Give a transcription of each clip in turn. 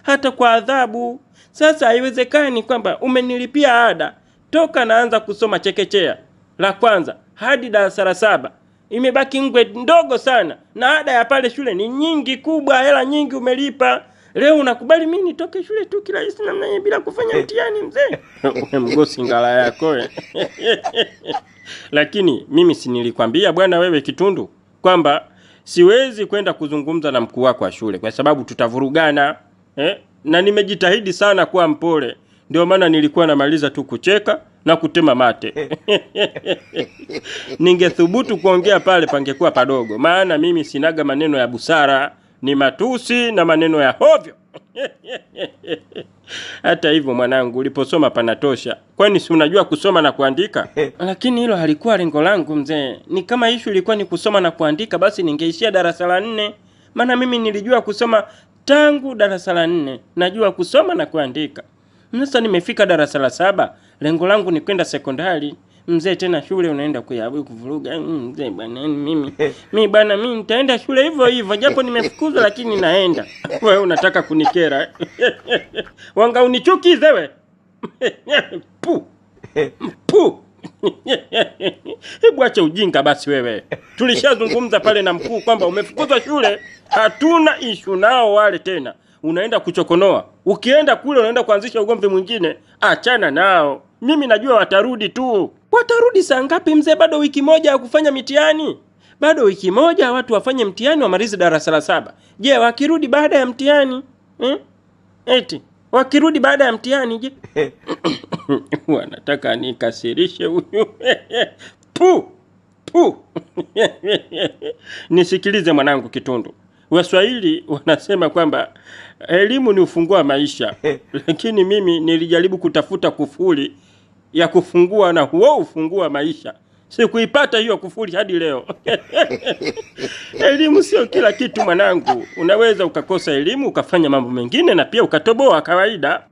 hata kwa adhabu. Sasa haiwezekani kwamba umenilipia ada toka naanza kusoma chekechea la kwanza hadi darasa la 7. Imebaki ngwe ndogo sana na ada ya pale shule ni nyingi kubwa, hela nyingi umelipa. Leo unakubali mimi nitoke shule tu kirahisi namna hiyo bila kufanya mtihani mzee? Mgosi ngala yako. Lakini mimi si nilikwambia bwana wewe Kitundu kwamba siwezi kwenda kuzungumza na mkuu wako wa shule kwa sababu tutavurugana. Na nimejitahidi sana kuwa mpole. Ndio maana nilikuwa namaliza tu kucheka na kutema mate. Ningethubutu kuongea pale pangekuwa padogo, maana mimi sinaga maneno ya busara, ni matusi na maneno ya hovyo. Hata hivyo mwanangu, uliposoma panatosha. Kwani si unajua kusoma na kuandika? Lakini hilo halikuwa lengo langu mzee. Ni kama issue ilikuwa ni kusoma na kuandika, basi ningeishia darasa la 4. Maana mimi nilijua kusoma tangu darasa la 4. Najua kusoma na kuandika. Sasa nimefika darasa la 7, lengo langu ni kwenda sekondari. Mzee tena shule unaenda kuvuruga. Mzee bwana mimi bwana mimi nitaenda shule hivyo hivyo japo nimefukuzwa lakini naenda. Wewe unataka kunikera. Wanga unichukize wewe. Pu. Hebu acha ujinga basi wewe. Tulishazungumza pale na mkuu kwamba umefukuzwa shule, hatuna issue nao wale tena. Unaenda kuchokonoa. Ukienda kule unaenda kuanzisha ugomvi mwingine, achana nao. Mimi najua watarudi tu. Watarudi saa ngapi mzee? Bado wiki moja ya kufanya mitihani. Bado wiki moja watu wafanye mtihani wamalize darasa la 7. Je, wakirudi baada ya mtihani? Eti wakirudi baada ya mtihani je? Wanataka nikasirishe huyu. Pu. Nisikilize mwanangu Kitundu. Waswahili wanasema kwamba elimu ni ufunguo wa maisha. Lakini mimi nilijaribu kutafuta kufuli ya kufungua na huo ufunguo wa maisha. Sikuipata hiyo kufuli hadi leo. Elimu sio kila kitu mwanangu. Unaweza ukakosa elimu ukafanya mambo mengine na pia ukatoboa kawaida.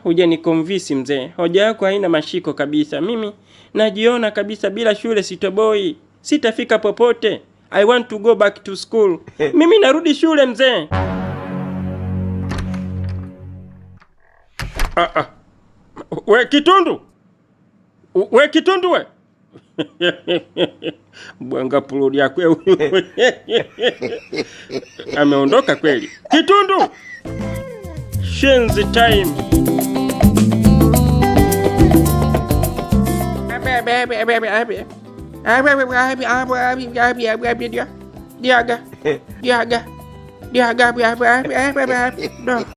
Hujaniconvince mzee. Hoja yako haina mashiko kabisa. Mimi najiona kabisa bila shule sitoboi. Sitafika popote. I want to go back to school. Mimi narudi shule mzee. We Kitundu. We Kitundu we. Bwanga pulodi yako huyu. Ameondoka kweli. Kitundu. Shenzi time. Diaga.